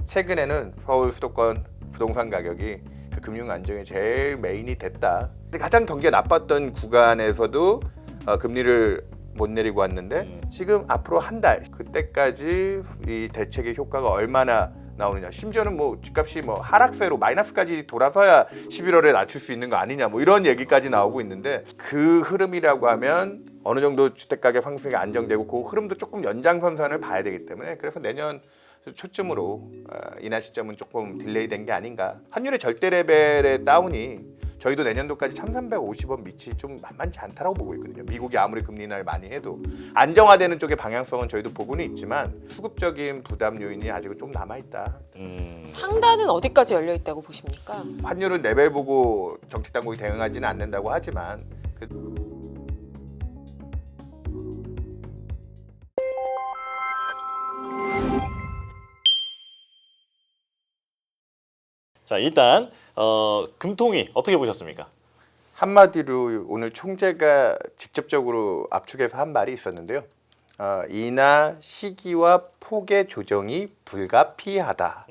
최근에는 서울 수도권 부동산 가격이 그 금융 안정이 제일 메인이 됐다. 근데 가장 경기가 나빴던 구간에서도 금리를 못 내리고 왔는데 지금 앞으로 한 달 그때까지 이 대책의 효과가 얼마나 나오느냐. 심지어는 뭐 집값이 뭐 하락세로 마이너스까지 돌아서야 11월에 낮출 수 있는 거 아니냐. 뭐 이런 얘기까지 나오고 있는데 그 흐름이라고 하면 어느 정도 주택가격 상승이 안정되고 그 흐름도 조금 연장선상을 봐야 되기 때문에 그래서 내년 초쯤으로 인하 시점은 조금 딜레이 된 게 아닌가. 환율의 절대 레벨의 다운이 저희도 내년도까지 1,350원 밑이 좀 만만치 않다라고 보고 있거든요. 미국이 아무리 금리 인하를 많이 해도 안정화되는 쪽의 방향성은 저희도 보고는 있지만 수급적인 부담 요인이 아직은 좀 남아있다. 상단은 어디까지 열려 있다고 보십니까? 환율은 레벨 보고 정책 당국이 대응하지는 않는다고 하지만 자, 일단 금통위 어떻게 보셨습니까? 한마디로 오늘 총재가 직접적으로 압축해서 한 말이 있었는데요. 인하 시기와 폭의 조정이 불가피하다.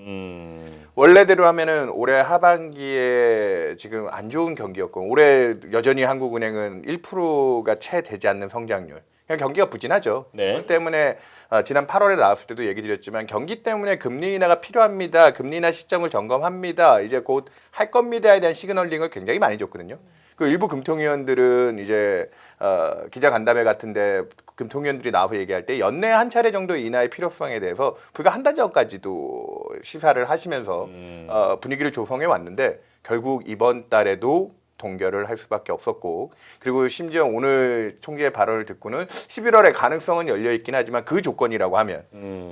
원래대로 하면은 올해 하반기에 지금 안 좋은 경기였고 올해 여전히 한국은행은 1%가 채 되지 않는 성장률. 그냥 경기가 부진하죠. 네. 그렇기 때문에 지난 8월에 나왔을 때도 얘기 드렸지만 경기 때문에 금리 인하가 필요합니다. 금리 인하 시점을 점검합니다. 이제 곧 할 겁니다에 대한 시그널링을 굉장히 많이 줬거든요. 그 일부 금통위원들은 이제 기자간담회 같은데 금통위원들이 나와서 얘기할 때 연내 한 차례 정도 인하의 필요성에 대해서 불과 한 달 전까지도 시사를 하시면서 분위기를 조성해 왔는데 결국 이번 달에도 동결을 할 수밖에 없었고 그리고 심지어 오늘 총재의 발언을 듣고는 11월에 가능성은 열려 있긴 하지만 그 조건이라고 하면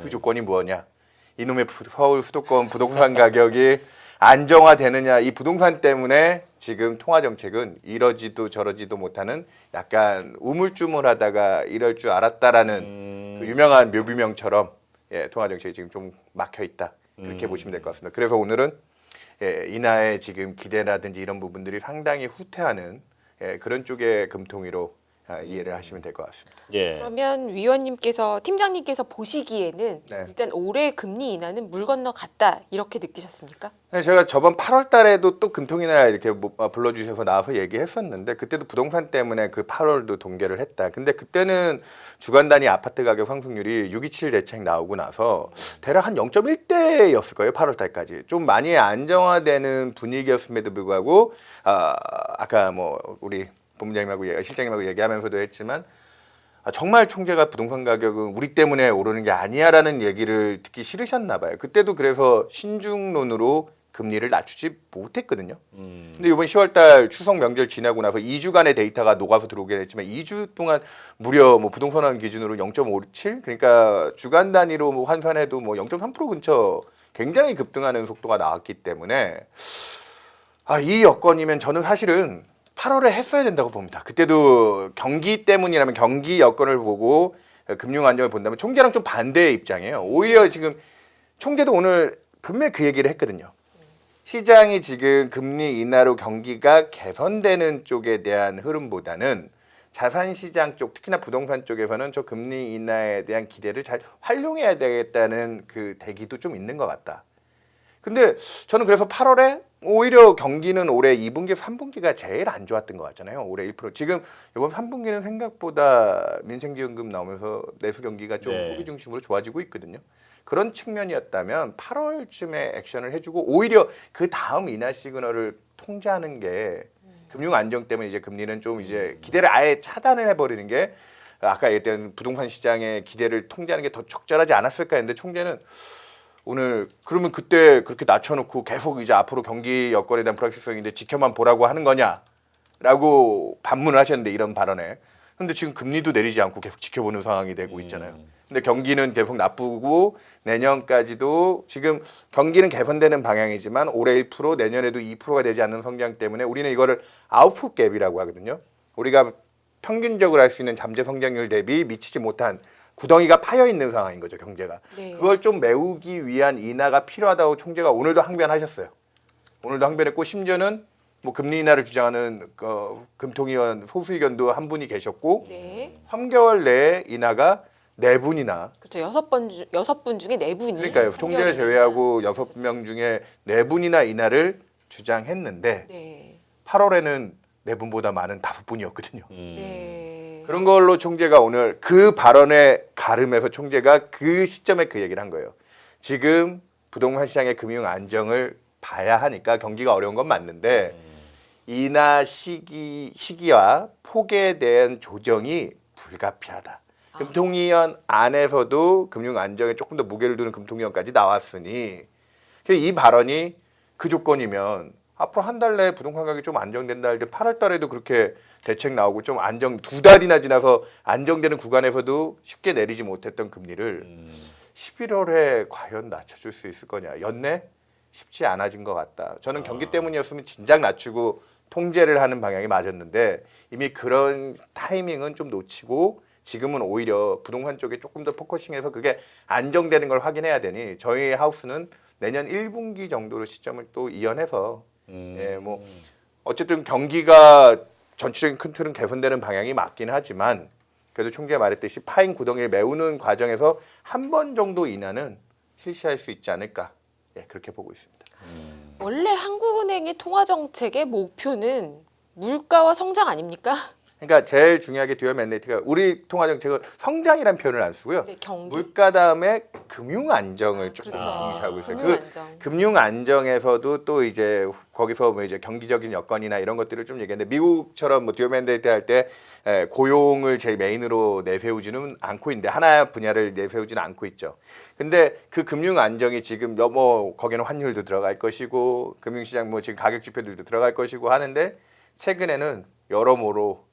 그 조건이 뭐냐? 이놈의 서울 수도권 부동산 가격이 안정화되느냐. 이 부동산 때문에 지금 통화 정책은 이러지도 저러지도 못하는 약간 우물쭈물하다가 이럴 줄 알았다라는 그 유명한 묘비명처럼 통화 정책이 지금 좀 막혀 있다. 이렇게 보시면 될 것 같습니다. 그래서 오늘은 인하의 지금 기대라든지 이런 부분들이 상당히 후퇴하는 그런 쪽의 금통위로 이해를 하시면 될 것 같습니다. 예. 그러면 위원님께서 팀장님께서 보시기에는 네. 일단 올해 금리 인하는 물 건너 갔다 이렇게 느끼셨습니까? 제가 저번 8월 달에도 또 금통이나 이렇게 불러주셔서 나와서 얘기했었는데 그때도 부동산 때문에 그 8월도 동결을 했다. 근데 그때는 주간 단위 아파트 가격 상승률이 6.27 대책 나오고 나서 대략 한 0.1대였을 거예요. 8월 달까지. 좀 많이 안정화되는 분위기였음에도 불구하고 아까 뭐 우리 본부장님하고 실장님하고 얘기하면서도 했지만 정말 총재가 부동산 가격은 우리 때문에 오르는 게 아니야라는 얘기를 듣기 싫으셨나 봐요. 그때도 그래서 신중론으로 금리를 낮추지 못했거든요. 근데 이번 10월달 추석 명절 지나고 나서 2주간의 데이터가 녹아서 들어오긴 했지만 2주 동안 무려 뭐 부동산 기준으로 0.57 그러니까 주간 단위로 뭐 환산해도 뭐 0.3% 근처 굉장히 급등하는 속도가 나왔기 때문에 이 여건이면 저는 사실은 8월에 했어야 된다고 봅니다. 그때도 경기 때문이라면 경기 여건을 보고 금융 안정을 본다면 총재랑 좀 반대의 입장이에요. 오히려 지금 총재도 오늘 분명히 그 얘기를 했거든요. 시장이 지금 금리 인하로 경기가 개선되는 쪽에 대한 흐름보다는 자산시장 쪽 특히나 부동산 쪽에서는 저 금리 인하에 대한 기대를 잘 활용해야 되겠다는 그 대기도 좀 있는 것 같다. 근데 저는 그래서 8월에 오히려 경기는 올해 2분기, 3분기가 제일 안 좋았던 것 같잖아요. 올해 1%. 지금 이번 3분기는 생각보다 민생지원금 나오면서 내수 경기가 좀 네. 소비 중심으로 좋아지고 있거든요. 그런 측면이었다면 8월쯤에 액션을 해주고 오히려 그 다음 인하 시그널을 통제하는 게 금융 안정 때문에 이제 금리는 좀 이제 기대를 아예 차단을 해버리는 게 아까 얘기했던 부동산 시장의 기대를 통제하는 게 더 적절하지 않았을까 했는데 총재는 오늘 그러면 그때 그렇게 낮춰놓고 계속 이제 앞으로 경기 여건에 대한 불확실성인데 지켜만 보라고 하는 거냐라고 반문을 하셨는데 이런 발언에 근데 지금 금리도 내리지 않고 계속 지켜보는 상황이 되고 있잖아요. 근데 경기는 계속 나쁘고 내년까지도 지금 경기는 개선되는 방향이지만 올해 1% 내년에도 2%가 되지 않는 성장 때문에 우리는 이거를 아웃풋 갭이라고 하거든요. 우리가 평균적으로 할 수 있는 잠재 성장률 대비 미치지 못한 구덩이가 파여 있는 상황인 거죠, 경제가. 네. 그걸 좀 메우기 위한 인하가 필요하다고 총재가 오늘도 항변하셨어요. 오늘도 항변했고 심지어는 뭐 금리 인하를 주장하는 금통위원 소수 의견도 한 분이 계셨고 네. 3개월 내에 인하가 네 분이나 그렇죠. 여섯 분 중에 네 분이 그러니까요. 총재를 판결이 제외하고 있다. 6명 중에 네 분이나 인하를 주장했는데 네. 8월에는 네 분보다 많은 5분이었거든요. 네. 그런 걸로 총재가 오늘 그 발언에 가름해서 총재가 그 시점에 그 얘기를 한 거예요. 지금 부동산 시장의 금융 안정을 봐야 하니까 경기가 어려운 건 맞는데 인하 시기와 폭에 대한 조정이 불가피하다. 금통위원 안에서도 금융 안정에 조금 더 무게를 두는 금통위원까지 나왔으니 이 발언이 그 조건이면 앞으로 한 달 내에 부동산 가격이 좀 안정된다 할 때 8월 달에도 그렇게 대책 나오고 좀 안정 2달이나 지나서 안정되는 구간에서도 쉽게 내리지 못했던 금리를 11월에 과연 낮춰줄 수 있을 거냐. 연내 쉽지 않아진 것 같다. 저는 경기 때문이었으면 진작 낮추고 통제를 하는 방향이 맞았는데 이미 그런 타이밍은 좀 놓치고 지금은 오히려 부동산 쪽에 조금 더 포커싱해서 그게 안정되는 걸 확인해야 되니 저희 하우스는 내년 1분기 정도로 시점을 또 이연해서 예, 뭐 어쨌든 경기가 전체적인 큰 틀은 개선되는 방향이 맞긴 하지만 그래도 총재가 말했듯이 파인 구덩이를 메우는 과정에서 한 번 정도 인하는 실시할 수 있지 않을까 예, 그렇게 보고 있습니다. 원래 한국은행의 통화 정책의 목표는 물가와 성장 아닙니까? 그러니까 제일 중요하게 듀얼 맨데이트가 우리 통화 정책은 성장이라는 표현을 안 쓰고요. 네, 경기. 물가 다음에 금융 안정을 조금 그렇죠. 중시하고 있어요. 금융 안정. 금융 안정에서도 또 이제 거기서 뭐 이제 경기적인 여건이나 이런 것들을 좀 얘기했는데 미국처럼 뭐 듀얼 맨데이트 할 때 고용을 제일 메인으로 내세우지는 않고 있는데 하나 분야를 내세우지는 않고 있죠. 근데 그 금융 안정이 지금 뭐 거기는 환율도 들어갈 것이고 금융시장 뭐 지금 가격 지표들도 들어갈 것이고 하는데 최근에는 여러모로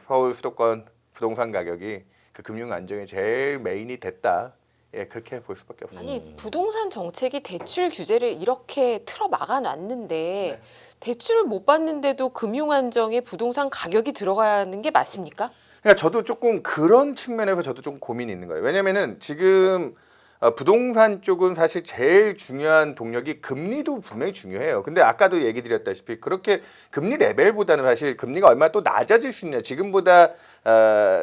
서울 수도권 부동산 가격이 그 금융 안정이 제일 메인이 됐다. 예, 그렇게 볼 수밖에 없습니다. 아니 부동산 정책이 대출 규제를 이렇게 틀어 막아놨는데 네. 대출을 못 받는데도 금융 안정에 부동산 가격이 들어가는 게 맞습니까? 그러니까 저도 조금 그런 측면에서 저도 좀 고민이 있는 거예요. 왜냐면은 지금 부동산 쪽은 사실 제일 중요한 동력이 금리도 분명히 중요해요. 근데 아까도 얘기 드렸다시피 그렇게 금리 레벨보다는 사실 금리가 얼마나 또 낮아질 수 있냐. 지금보다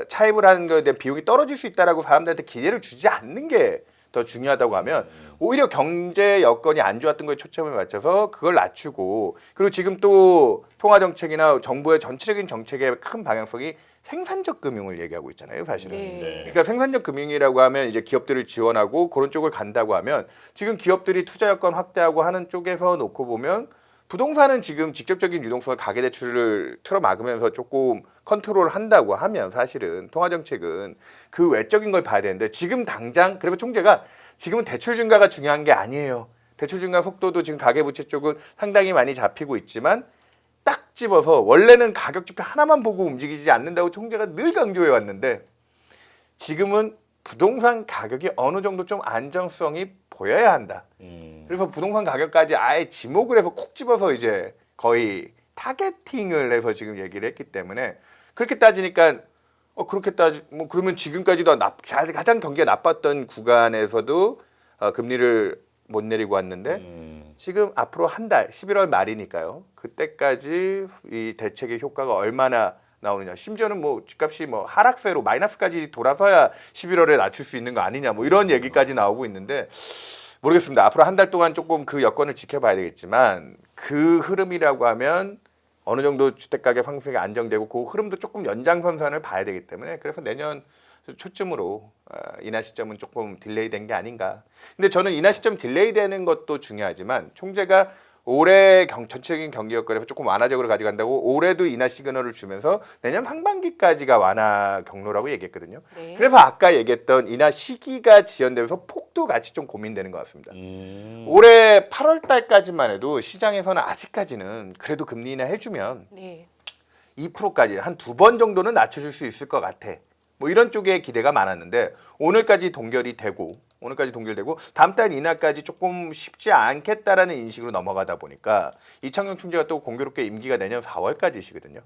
차입을 하는 것에 대한 비용이 떨어질 수 있다라고 사람들한테 기대를 주지 않는 게 더 중요하다고 하면 오히려 경제 여건이 안 좋았던 거에 초점을 맞춰서 그걸 낮추고 그리고 지금 또 통화 정책이나 정부의 전체적인 정책의 큰 방향성이 생산적 금융을 얘기하고 있잖아요, 사실은. 네. 그러니까 생산적 금융이라고 하면 이제 기업들을 지원하고 그런 쪽을 간다고 하면 지금 기업들이 투자 여건 확대하고 하는 쪽에서 놓고 보면 부동산은 지금 직접적인 유동성을 가계대출을 틀어 막으면서 조금 컨트롤 한다고 하면 사실은 통화정책은 그 외적인 걸 봐야 되는데 지금 당장 그래서 총재가 지금은 대출 증가가 중요한 게 아니에요. 대출 증가 속도도 지금 가계부채 쪽은 상당히 많이 잡히고 있지만 딱 집어서 원래는 가격 지표 하나만 보고 움직이지 않는다고 총재가 늘 강조해 왔는데 지금은 부동산 가격이 어느 정도 좀 안정성이 보여야 한다. 그래서 부동산 가격까지 아예 지목을 해서 콕 집어서 이제 거의 타겟팅을 해서 지금 얘기를 했기 때문에 그렇게 따지니까 그렇게 뭐 그러면 지금까지도 가장 경기가 나빴던 구간에서도 금리를 못 내리고 왔는데 지금 앞으로 한 달 11월 말이니까요. 그때까지 이 대책의 효과가 얼마나 나오느냐. 심지어는 뭐 집값이 뭐 하락세로 마이너스까지 돌아서야 11월에 낮출 수 있는 거 아니냐. 뭐 이런 얘기까지 나오고 있는데 모르겠습니다. 앞으로 한 달 동안 조금 그 여건을 지켜봐야 되겠지만 그 흐름이라고 하면 어느 정도 주택가격 상승이 안정되고 그 흐름도 조금 연장선상을 봐야 되기 때문에 그래서 내년 초쯤으로 인하 시점은 조금 딜레이된 게 아닌가. 근데 저는 인하 시점 딜레이되는 것도 중요하지만 총재가 올해 전체적인 경기 여건에서 조금 완화적으로 가져간다고 올해도 인하 시그널을 주면서 내년 상반기까지가 완화 경로라고 얘기했거든요. 네. 그래서 아까 얘기했던 인하 시기가 지연되면서 폭도 같이 좀 고민되는 것 같습니다. 올해 8월 달까지만 해도 시장에서는 아직까지는 그래도 금리 인하 해주면 네. 2%까지 한 2번 정도는 낮춰줄 수 있을 것 같아. 뭐 이런 쪽에 기대가 많았는데 오늘까지 동결되고 다음 달 인하까지 조금 쉽지 않겠다라는 인식으로 넘어가다 보니까 이창용 총재가 또 공교롭게 임기가 내년 4월까지시거든요.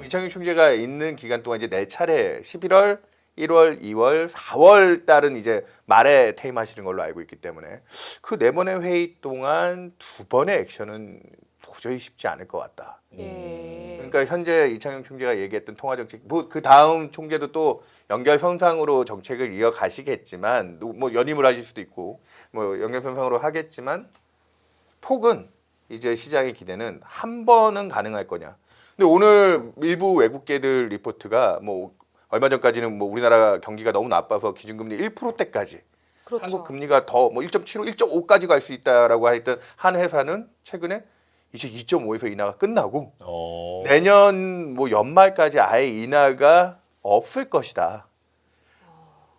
이창용 총재가 있는 기간 동안 이제 네 차례 11월, 1월, 2월, 4월 달은 이제 말에 퇴임하시는 걸로 알고 있기 때문에 그 네 번의 회의 동안 두 번의 액션은 도저히 쉽지 않을 것 같다. 네. 그러니까 현재 이창용 총재가 얘기했던 통화 정책, 뭐 그 다음 총재도 또 연결선상으로 정책을 이어가시겠지만 뭐 연임을 하실 수도 있고 뭐 연결선상으로 하겠지만 폭은 이제 시장의 기대는 한 번은 가능할 거냐. 근데 오늘 일부 외국계들 리포트가 뭐 얼마 전까지는 뭐 우리나라 경기가 너무 나빠서 기준금리 1%대까지 그렇죠. 한국 금리가 더 뭐 1.75, 1.5까지 갈 수 있다라고 했던 한 회사는 최근에 이제 2.5에서 인하가 끝나고 내년 뭐 연말까지 아예 인하가 없을 것이다.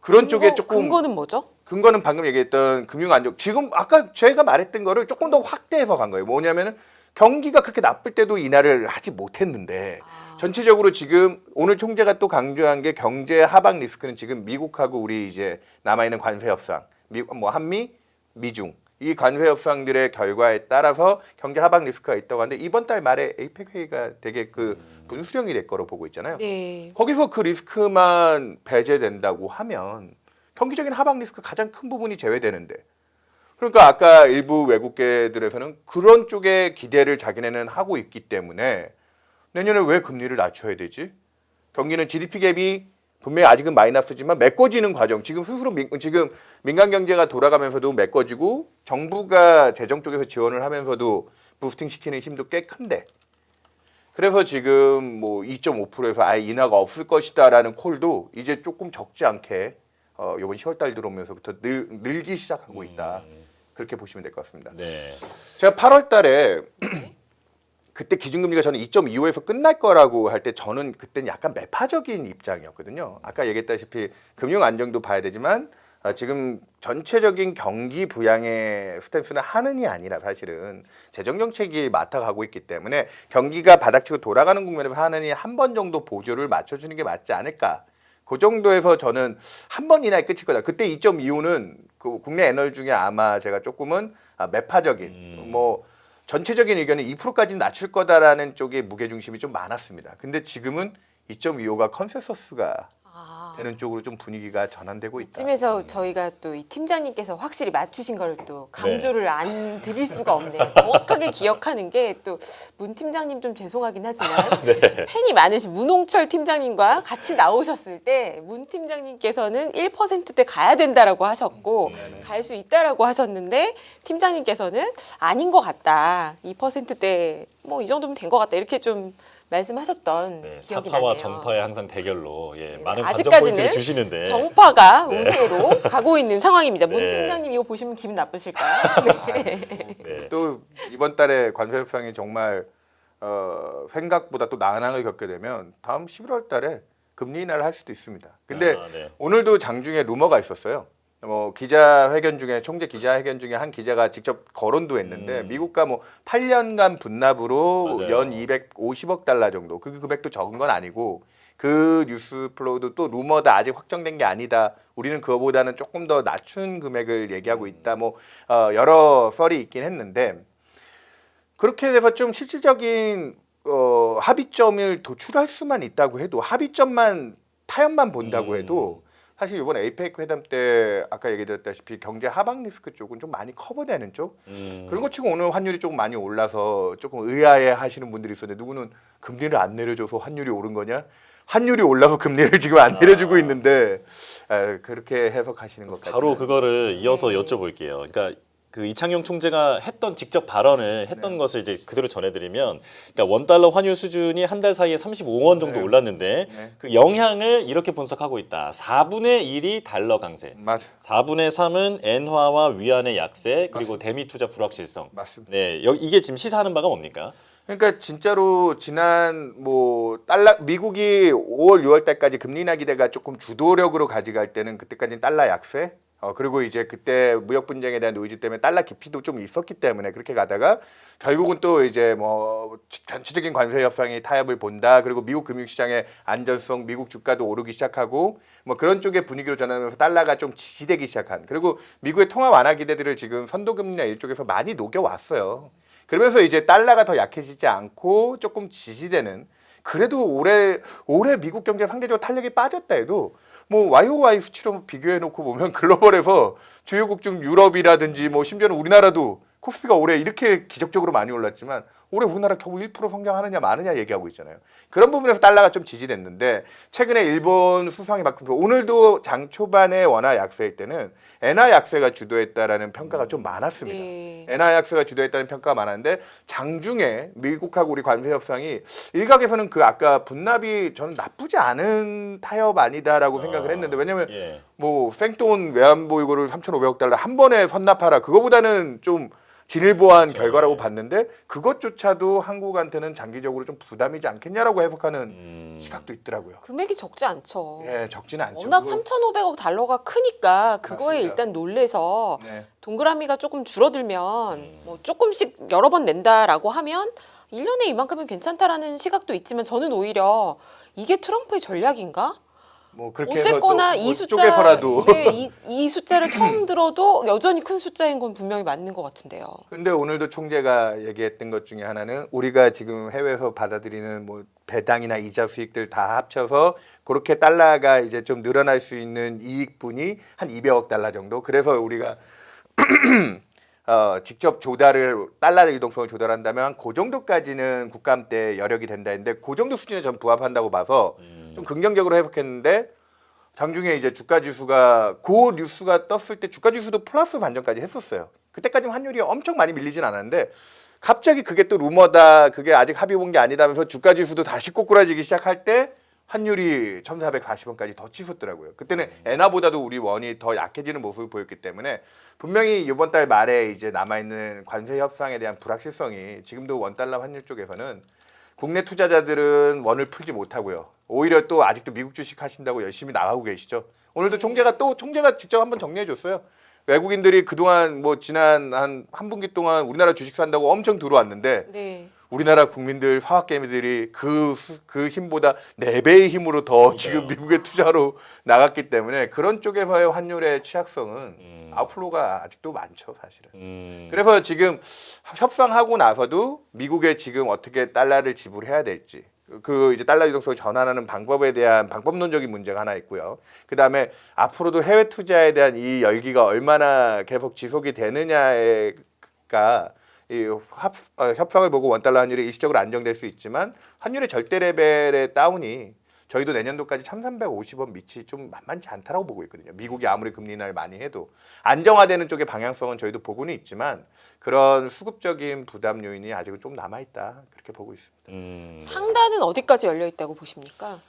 그런 쪽에 조금 근거는 뭐죠? 근거는 방금 얘기했던 금융 안정. 지금 아까 제가 말했던 거를 조금 더 확대해서 간 거예요. 뭐냐면은 경기가 그렇게 나쁠 때도 인하를 하지 못했는데 전체적으로 지금 오늘 총재가 또 강조한 게 경제 하방 리스크는 지금 미국하고 우리 이제 남아 있는 관세 협상, 뭐 한미, 미중 이 관세 협상들의 결과에 따라서 경제 하방 리스크가 있다고 하는데 이번 달 말에 에이펙 회의가 되게 그 분수령이 될 거로 보고 있잖아요. 네. 거기서 그 리스크만 배제된다고 하면 경기적인 하방 리스크 가장 큰 부분이 제외되는데 그러니까 아까 일부 외국계들에서는 그런 쪽에 기대를 자기네는 하고 있기 때문에 내년에 왜 금리를 낮춰야 되지? 경기는 GDP 갭이 분명히 아직은 마이너스지만 메꿔지는 과정. 지금 스스로 지금 민간 경제가 돌아가면서도 메꿔지고 정부가 재정 쪽에서 지원을 하면서도 부스팅 시키는 힘도 꽤 큰데. 그래서 지금 뭐 2.5%에서 아예 인하가 없을 것이다라는 콜도 이제 조금 적지 않게 이번 10월 달 들어오면서부터 늘기 시작하고 있다. 그렇게 보시면 될 것 같습니다. 네. 제가 8월 달에 그때 기준금리가 저는 2.25에서 끝날 거라고 할 때 저는 그때는 약간 매파적인 입장이었거든요. 아까 얘기했다시피 금융 안정도 봐야 되지만 지금 전체적인 경기 부양의 스탠스는 하는이 아니라 사실은 재정 정책이 맡아가고 있기 때문에 경기가 바닥치고 돌아가는 국면에서 하는이 한 번 정도 보조를 맞춰주는 게 맞지 않을까. 그 정도에서 저는 한 번 이나에 끝일 거다. 그때 2.25는 그 국내 애널 중에 아마 제가 조금은 매파적인 뭐 전체적인 의견은 2%까지 낮출 거다라는 쪽에 무게중심이 좀 많았습니다. 근데 지금은 2.25가 컨센서스가 되는 쪽으로 좀 분위기가 전환되고 있다. 이쯤에서 저희가 또 이 팀장님께서 확실히 맞추신 걸 또 강조를 안 드릴 수가 없네요. 정확하게 기억하는 게 또 문 팀장님 좀 죄송하긴 하지만 팬이 많으신 문홍철 팀장님과 같이 나오셨을 때 문 팀장님께서는 1%대 가야 된다라고 하셨고 갈 수 있다라고 하셨는데 팀장님께서는 아닌 것 같다. 2%대 뭐 이 정도면 된 것 같다. 이렇게 좀 말씀하셨던 네, 기억이 사파와 나네요. 정파의 항상 대결로 많은 관전 아직까지는 포인트를 주시는데 정파가 우세로 가고 있는 상황입니다. 문 네. 팀장님 이거 보시면 기분 나쁘실까요? 네. 네. 또 이번 달에 관세 협상이 정말 생각보다 또 난항을 겪게 되면 다음 11월 달에 금리 인하를 할 수도 있습니다. 근데 네. 오늘도 장중에 루머가 있었어요. 뭐 기자회견 중에 총재 기자회견 중에 한 기자가 직접 거론도 했는데 미국과 뭐 8년간 분납으로 맞아요. 연 250억 달러 정도 그 금액도 적은 건 아니고 그 뉴스 플로우도 또 루머다 아직 확정된 게 아니다. 우리는 그거보다는 조금 더 낮춘 금액을 얘기하고 있다. 뭐 여러 썰이 있긴 했는데 그렇게 돼서 좀 실질적인 합의점을 도출할 수만 있다고 해도 합의점만 타협만 본다고 해도 사실 이번 에이펙 회담 때 아까 얘기드렸다시피 경제 하방 리스크 쪽은 좀 많이 커버되는 쪽 그런 것 치고 오늘 환율이 조금 많이 올라서 조금 의아해 하시는 분들이 있었는데 누구는 금리를 안 내려줘서 환율이 오른 거냐? 환율이 올라서 금리를 지금 안 내려주고 있는데 그렇게 해석하시는 것 같아요. 바로 그거를 이어서 여쭤볼게요. 그러니까 그 이창용 총재가 했던 직접 발언을 했던 것을 이제 그대로 전해드리면, 그러니까 원달러 환율 수준이 한 달 사이에 35원 정도 올랐는데 그 영향을 이렇게 분석하고 있다. 4분의 1이 달러 강세, 맞아. 4분의 3은 엔화와 위안의 약세, 그리고 대미 투자 불확실성. 맞습니다. 네, 이게 지금 시사하는 바가 뭡니까? 그러니까 진짜로 지난 뭐 달러 미국이 5월 6월 달까지 금리 인하 기대가 조금 주도력으로 가져갈 때는 그때까지는 달러 약세 그리고 이제 그때 무역 분쟁에 대한 노이즈 때문에 달러 기피도 좀 있었기 때문에 그렇게 가다가 결국은 또 이제 뭐 전체적인 관세 협상이 타협을 본다. 그리고 미국 금융시장의 안전성, 미국 주가도 오르기 시작하고 뭐 그런 쪽의 분위기로 전환하면서 달러가 좀 지지되기 시작한. 그리고 미국의 통화 완화 기대들을 지금 선도금리나 이쪽에서 많이 녹여왔어요. 그러면서 이제 달러가 더 약해지지 않고 조금 지지되는. 그래도 올해 미국 경제 상대적으로 탄력이 빠졌다 해도 뭐 YOY 수치로 비교해 놓고 보면 글로벌에서 주요국 중 유럽이라든지 뭐 심지어는 우리나라도 코스피가 올해 이렇게 기적적으로 많이 올랐지만 올해 우리나라 겨우 1% 성장하느냐 마느냐 얘기하고 있잖아요. 그런 부분에서 달러가 좀 지지됐는데 최근에 일본 수상이 바뀌고 오늘도 장 초반에 원화 약세일 때는 엔화 약세가 주도했다라는 평가가 좀 많았습니다. 네. 엔화 약세가 주도했다는 평가가 많았는데 장중에 미국하고 우리 관세 협상이 일각에서는 그 아까 분납이 저는 나쁘지 않은 타협 아니다라고 생각을 했는데 왜냐면 예. 뭐 생돈 외환보유고를 3,500억 달러 한 번에 선납하라 그거보다는 좀 진일보한 그렇죠. 결과라고 예. 봤는데 그것조차도 한국한테는 장기적으로 좀 부담이지 않겠냐라고 해석하는 시각도 있더라고요. 금액이 적지 않죠. 예, 적지는 않죠. 워낙 그거- 3,500억 달러가 크니까 그거에 맞습니다. 일단 놀래서 네. 동그라미가 조금 줄어들면 뭐 조금씩 여러 번 낸다라고 하면 1년에 이만큼은 괜찮다라는 시각도 있지만 저는 오히려 이게 트럼프의 전략인가? 뭐 그렇게 해서 어쨌거나 또 이 숫자, 쪽에서라도 네, 이 숫자를 처음 들어도 여전히 큰 숫자인 건 분명히 맞는 것 같은데요. 근데 오늘도 총재가 얘기했던 것 중에 하나는 우리가 지금 해외에서 받아들이는 뭐 배당이나 이자 수익들 다 합쳐서 그렇게 달러가 이제 좀 늘어날 수 있는 이익분이 한 200억 달러 정도. 그래서 우리가 직접 조달을 달러 유동성을 조달한다면 그 정도까지는 국감 때 여력이 된다 했는데 그 정도 수준에 전 부합한다고 봐서 좀 긍정적으로 해석했는데 장중에 이제 주가 지수가 그 뉴스가 떴을 때 주가 지수도 플러스 반전까지 했었어요. 그때까지는 환율이 엄청 많이 밀리진 않았는데 갑자기 그게 또 루머다. 그게 아직 합의 본 게 아니다면서 주가 지수도 다시 꼬꾸라지기 시작할 때 환율이 1,440원까지 더 치솟더라고요. 그때는 엔화보다도 우리 원이 더 약해지는 모습을 보였기 때문에 분명히 이번 달 말에 이제 남아있는 관세 협상에 대한 불확실성이 지금도 원달러 환율 쪽에서는 국내 투자자들은 원을 풀지 못하고요. 오히려 또 아직도 미국 주식 하신다고 열심히 나가고 계시죠. 오늘도 총재가 직접 한번 정리해 줬어요. 외국인들이 그동안 뭐 지난 한 분기 동안 우리나라 주식 산다고 엄청 들어왔는데 네. 우리나라 국민들 화학개미들이 그 힘보다 4배의 힘으로 더 지금 미국에 투자로 나갔기 때문에 그런 쪽에서의 환율의 취약성은 아웃플로가 아직도 많죠 사실은. 그래서 지금 협상하고 나서도 미국에 지금 어떻게 달러를 지불해야 될지 그 이제 달러 유동성을 전환하는 방법에 대한 방법론적인 문제가 하나 있고요. 그 다음에 앞으로도 해외 투자에 대한 이 열기가 얼마나 계속 지속이 되느냐가 이 협상을 보고 원달러 환율이 일시적으로 안정될 수 있지만 환율의 절대 레벨의 다운이 저희도 내년도까지 1,350원 밑이 좀 만만치 않다라고 보고 있거든요. 미국이 아무리 금리 인하를 많이 해도 안정화되는 쪽의 방향성은 저희도 보고는 있지만 그런 수급적인 부담 요인이 아직은 좀 남아있다 그렇게 보고 있습니다. 상단은 어디까지 열려 있다고 보십니까?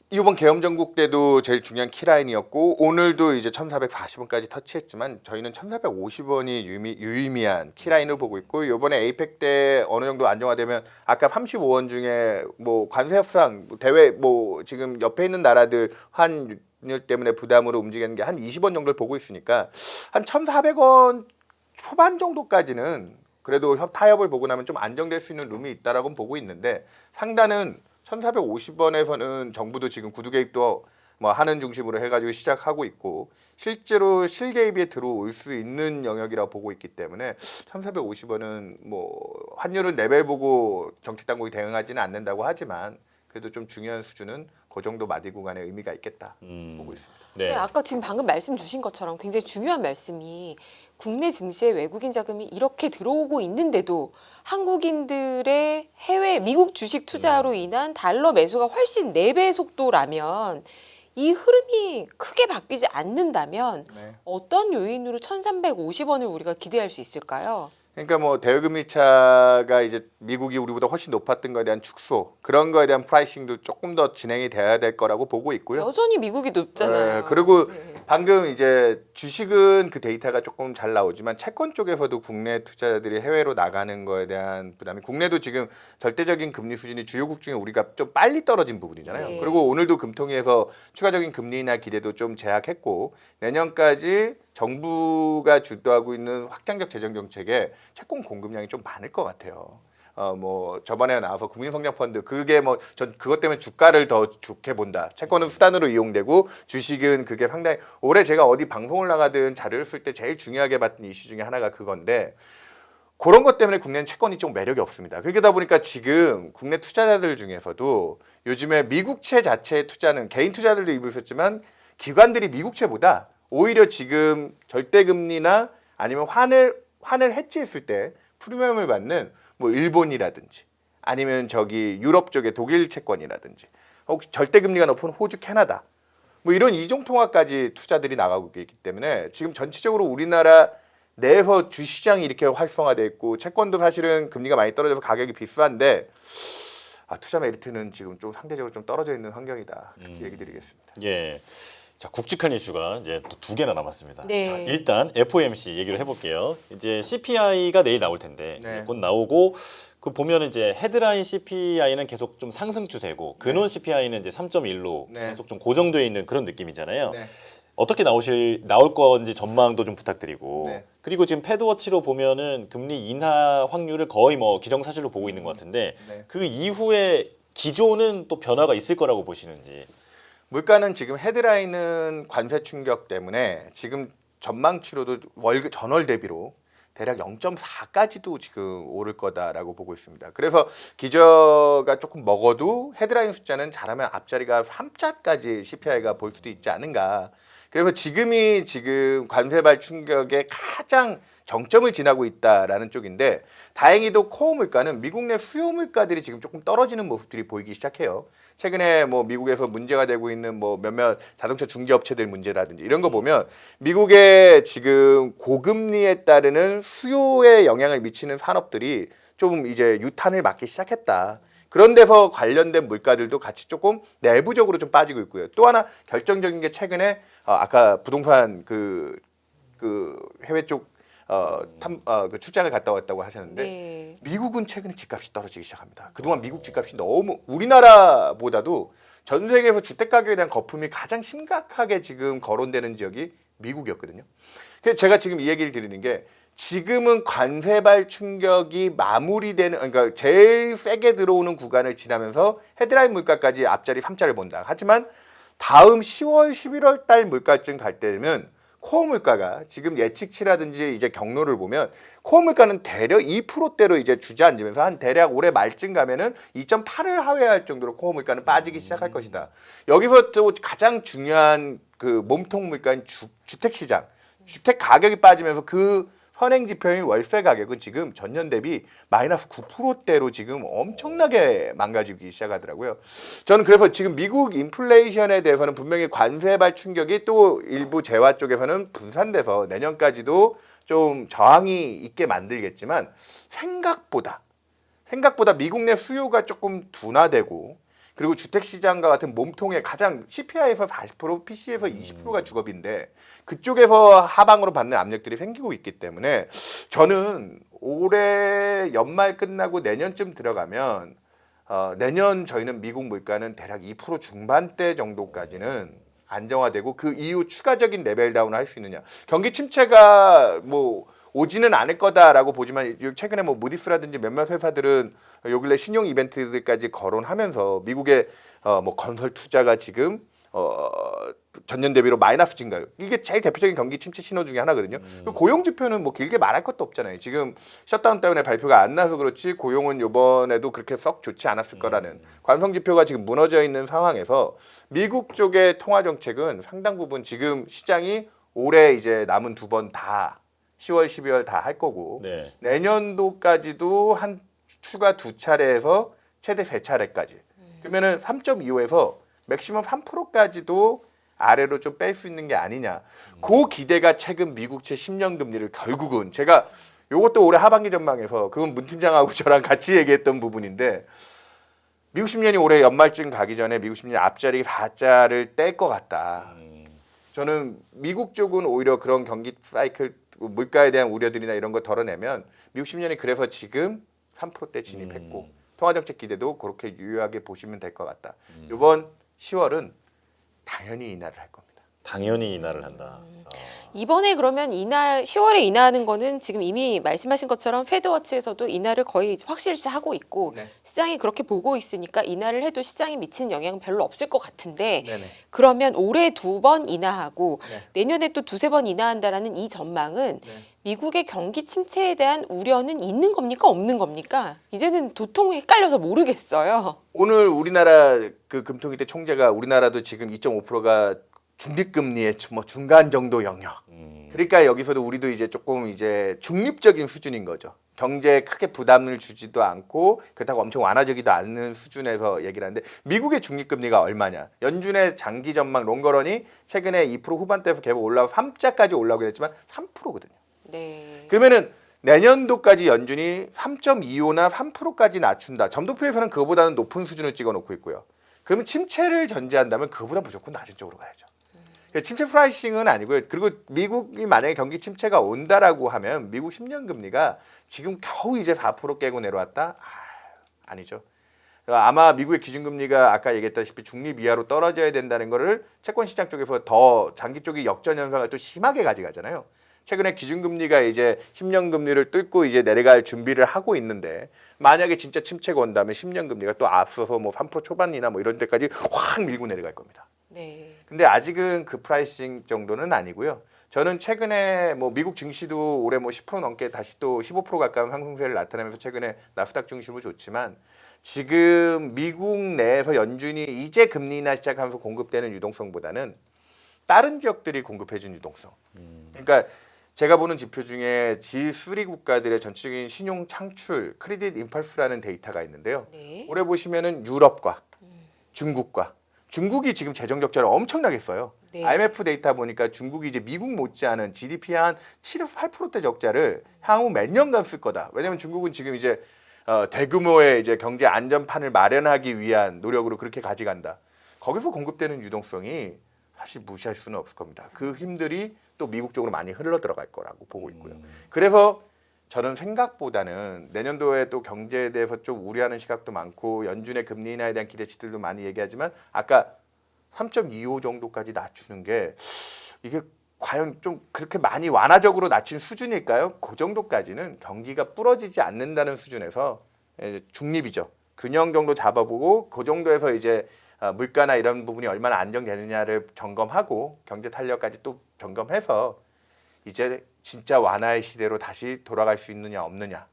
이번 계엄 전국 때도 제일 중요한 키라인이었고 오늘도 이제 1,440원까지 터치했지만 저희는 1,450원이 유의미한 키라인을 보고 있고 이번에 에이펙 때 어느 정도 안정화되면 아까 35원 중에 뭐 관세 협상 대외 뭐 지금 옆에 있는 나라들 환율 때문에 부담으로 움직이는 게 한 20원 정도를 보고 있으니까 한 1,400원 초반 정도까지는 그래도 타협을 보고 나면 좀 안정될 수 있는 룸이 있다라고 보고 있는데 상단은 1,450원에서는 정부도 지금 구두 개입도 뭐 하는 중심으로 해가지고 시작하고 있고 실제로 실개입에 들어올 수 있는 영역이라고 보고 있기 때문에 1,450원은 뭐 환율은 레벨 보고 정책 당국이 대응하지는 않는다고 하지만 그래도 좀 중요한 수준은 그 정도 마디 구간에 의미가 있겠다 보고 있습니다. 네, 네. 아까 지금 방금 말씀 주신 것처럼 굉장히 중요한 말씀이 국내 증시에 외국인 자금이 이렇게 들어오고 있는데도 한국인들의 해외 미국 주식 투자로 인한 달러 매수가 훨씬 4배의 속도라면 이 흐름이 크게 바뀌지 않는다면 네. 어떤 요인으로 1,350원을 우리가 기대할 수 있을까요? 그러니까 뭐 대외금리 차가 이제 미국이 우리보다 훨씬 높았던 거에 대한 축소 그런 거에 대한 프라이싱도 조금 더 진행이 돼야 될 거라고 보고 있고요. 여전히 미국이 높잖아요. 네, 그리고 네. 방금 이제 주식은 그 데이터가 조금 잘 나오지만 채권 쪽에서도 국내 투자자들이 해외로 나가는 거에 대한 부담이 국내도 지금 절대적인 금리 수준이 주요국 중에 우리가 좀 빨리 떨어진 부분이잖아요. 네. 그리고 오늘도 금통위에서 추가적인 금리 인하 기대도 좀 제약했고 내년까지 정부가 주도하고 있는 확장적 재정 정책에 채권 공급량이 좀 많을 것 같아요. 뭐 저번에 나와서 국민성장펀드 그게 뭐 전 그것 때문에 주가를 더 좋게 본다. 채권은 수단으로 이용되고 주식은 그게 상당히 올해 제가 어디 방송을 나가든 자료를 쓸 때 제일 중요하게 봤던 이슈 중에 하나가 그건데 그런 것 때문에 국내는 채권이 좀 매력이 없습니다. 그러다 보니까 지금 국내 투자자들 중에서도 요즘에 미국채 자체의 투자는 개인 투자들도 일부 있었지만 기관들이 미국채보다 오히려 지금 절대금리나 아니면 환을 해지했을 때 프리미엄을 받는 뭐 일본이라든지 아니면 저기 유럽 쪽의 독일 채권이라든지 혹시 절대 금리가 높은 호주, 캐나다 뭐 이런 이중통화까지 투자들이 나가고 있기 때문에 지금 전체적으로 우리나라 내에서 주시장이 이렇게 활성화돼 있고 채권도 사실은 금리가 많이 떨어져서 가격이 비싼데 투자 메리트는 지금 좀 상대적으로 좀 떨어져 있는 환경이다. 그렇게 얘기 드리겠습니다. 예. 자, 굵직한 이슈가 이제 또 두 개나 남았습니다. 네. 자, 일단 FOMC 얘기를 해볼게요. 이제 CPI가 내일 나올 텐데 네. 곧 나오고 그 보면 이제 헤드라인 CPI는 계속 좀 상승 추세고 근원 CPI는 이제 3.1로 네. 계속 좀 고정되어 있는 그런 느낌이잖아요. 네. 어떻게 나올 건지 전망도 좀 부탁드리고 네. 그리고 지금 패드워치로 보면은 금리 인하 확률을 거의 뭐 기정사실로 보고 있는 것 같은데 네. 그 이후에 기조는 또 변화가 있을 거라고 보시는지. 물가는 지금 헤드라인은 관세 충격 때문에 지금 전망치로도 전월 대비로 대략 0.4까지도 지금 오를 거다라고 보고 있습니다. 그래서 기저가 조금 먹어도 헤드라인 숫자는 잘하면 앞자리가 3자까지 CPI가 볼 수도 있지 않은가. 그래서 지금이 지금 관세발 충격의 가장 정점을 지나고 있다라는 쪽인데 다행히도 코어 물가는 미국 내 수요 물가들이 지금 조금 떨어지는 모습들이 보이기 시작해요. 최근에 뭐 미국에서 문제가 되고 있는 뭐 몇몇 자동차 중개업체들 문제라든지 이런 거 보면 미국의 지금 고금리에 따르는 수요에 영향을 미치는 산업들이 좀 이제 유탄을 맞기 시작했다. 그런 데서 관련된 물가들도 같이 조금 내부적으로 좀 빠지고 있고요. 또 하나 결정적인 게 최근에 아까 부동산 그 해외 쪽 그 출장을 갔다 왔다고 하셨는데 네. 미국은 최근에 집값이 떨어지기 시작합니다. 그동안 미국 집값이 너무 우리나라보다도 전 세계에서 주택 가격에 대한 거품이 가장 심각하게 지금 거론되는 지역이 미국이었거든요. 그래서 제가 지금 이 얘기를 드리는 게 지금은 관세발 충격이 마무리되는 그러니까 제일 세게 들어오는 구간을 지나면서 헤드라인 물가까지 앞자리 3자를 본다. 하지만 다음 10월, 11월 달 물가쯤 갈 때면 코어 물가가 지금 예측치라든지 이제 경로를 보면 코어 물가는 대략 2%대로 이제 주저앉으면서 한 대략 올해 말쯤 가면은 2.8을 하회할 정도로 코어 물가는 빠지기 시작할 것이다. 여기서 또 가장 중요한 그 몸통 물가인 주택 시장, 주택 가격이 빠지면서 그 선행 지표인 월세 가격은 지금 전년 대비 마이너스 9%대로 지금 엄청나게 망가지기 시작하더라고요. 저는 그래서 지금 미국 인플레이션에 대해서는 분명히 관세발 충격이 또 일부 재화 쪽에서는 분산돼서 내년까지도 좀 저항이 있게 만들겠지만 생각보다 미국 내 수요가 조금 둔화되고 그리고 주택시장과 같은 몸통의 가장 CPI에서 40%, PC에서 20%가 주거비인데 그쪽에서 하방으로 받는 압력들이 생기고 있기 때문에 저는 올해 연말 끝나고 내년쯤 들어가면 내년 저희는 미국 물가는 대략 2% 중반대 정도까지는 안정화되고 그 이후 추가적인 레벨 다운을 할 수 있느냐. 경기 침체가 뭐 오지는 않을 거다라고 보지만 최근에 뭐 무디스라든지 몇몇 회사들은 요 근래 신용 이벤트들까지 거론하면서 미국의 뭐 건설 투자가 지금 전년 대비로 마이너스 증가요. 이게 제일 대표적인 경기 침체 신호 중에 하나거든요. 고용 지표는 뭐 길게 말할 것도 없잖아요. 지금 셧다운 때문에 발표가 안 나서 그렇지 고용은 이번에도 그렇게 썩 좋지 않았을 거라는 관성 지표가 지금 무너져 있는 상황에서 미국 쪽의 통화 정책은 상당 부분 지금 시장이 올해 이제 남은 두 번 다 10월, 12월 다 할 거고 네. 내년도까지도 한 추가 2차례에서 최대 3차례까지 그러면은 3.25에서 맥시멈 3%까지도 아래로 좀 뺄 수 있는 게 아니냐. 그 기대가 최근 미국채 10년 금리를 결국은 제가 요것도 올해 하반기 전망에서 그건 문 팀장하고 저랑 같이 얘기했던 부분인데 미국 10년이 올해 연말쯤 가기 전에 미국 10년 앞자리 4자를 뗄 것 같다. 저는 미국 쪽은 오히려 그런 경기 사이클 물가에 대한 우려들이나 이런 거 덜어내면 미국 10년이 그래서 지금 3%대 진입했고 통화정책 기대도 그렇게 유효하게 보시면 될 것 같다. 이번 10월은 당연히 인하를 할 겁니다. 당연히 인하를 한다. 이번에 그러면 10월에 인하하는 거는 지금 이미 말씀하신 것처럼 패드워치에서도 인하를 거의 확실시하고 있고 네. 시장이 그렇게 보고 있으니까 인하를 해도 시장에 미치는 영향은 별로 없을 것 같은데 네네. 그러면 올해 2번 인하하고 네. 내년에 또 2-3번 인하한다라는 이 전망은 네. 미국의 경기 침체에 대한 우려는 있는 겁니까 없는 겁니까? 이제는 도통 헷갈려서 모르겠어요. 오늘 우리나라 그 금통위대 총재가 우리나라도 지금 2.5%가 중립금리의 뭐 중간 정도 영역. 그러니까 여기서도 우리도 이제 조금 이제 중립적인 수준인 거죠. 경제에 크게 부담을 주지도 않고 그렇다고 엄청 완화적이도 않는 수준에서 얘기를 하는데 미국의 중립금리가 얼마냐. 연준의 장기 전망 롱거런이 최근에 2% 후반대에서 계속 올라가고 3자까지 올라오긴 했지만 3%거든요. 네. 그러면은 내년도까지 연준이 3.25나 3%까지 낮춘다. 점도표에서는 그거보다는 높은 수준을 찍어놓고 있고요. 그러면 침체를 전제한다면 그거보다 무조건 낮은 쪽으로 가야죠. 침체 프라이싱은 아니고요. 그리고 미국이 만약에 경기 침체가 온다라고 하면 미국 10년 금리가 지금 겨우 이제 4% 깨고 내려왔다? 아니죠. 아마 미국의 기준금리가 아까 얘기했다시피 중립 이하로 떨어져야 된다는 거를 채권시장 쪽에서 더 장기 쪽이 역전 현상을 또 심하게 가져가잖아요. 최근에 기준금리가 이제 10년 금리를 뚫고 이제 내려갈 준비를 하고 있는데 만약에 진짜 침체가 온다면 10년 금리가 또 앞서서 뭐 3% 초반이나 뭐 이런 데까지 확 밀고 내려갈 겁니다. 네. 근데 아직은 그 프라이싱 정도는 아니고요. 저는 최근에 뭐 미국 증시도 올해 뭐 10% 넘게 다시 또 15% 가까운 상승세를 나타내면서 최근에 나스닥 중심으로 좋지만 지금 미국 내에서 연준이 이제 금리 인하 시작하면서 공급되는 유동성보다는 다른 지역들이 공급해준 유동성. 그러니까 제가 보는 지표 중에 G3 국가들의 전체적인 신용 창출, 크레딧 임펄스라는 데이터가 있는데요. 네. 올해 보시면은 유럽과 중국과 중국이 지금 재정 적자를 엄청나게 써요. 네. IMF 데이터 보니까 중국이 이제 미국 못지않은 GDP 한 7에서 8%대 적자를 향후 몇 년간 쓸 거다. 왜냐하면 중국은 지금 이제 대규모의 이제 경제 안전판을 마련하기 위한 노력으로 그렇게 가져간다. 거기서 공급되는 유동성이 사실 무시할 수는 없을 겁니다. 그 힘들이 또 미국 쪽으로 많이 흘러 들어갈 거라고 보고 있고요. 그래서 저는 생각보다는 내년도에 또 경제에 대해서 좀 우려하는 시각도 많고 연준의 금리 인하에 대한 기대치들도 많이 얘기하지만 아까 3.25 정도까지 낮추는 게 이게 과연 좀 그렇게 많이 완화적으로 낮춘 수준일까요? 그 정도까지는 경기가 부러지지 않는다는 수준에서 중립이죠. 균형 정도 잡아보고 그 정도에서 이제 물가나 이런 부분이 얼마나 안정되느냐를 점검하고 경제 탄력까지 또 점검해서 이제 진짜 완화의 시대로 다시 돌아갈 수 있느냐 없느냐.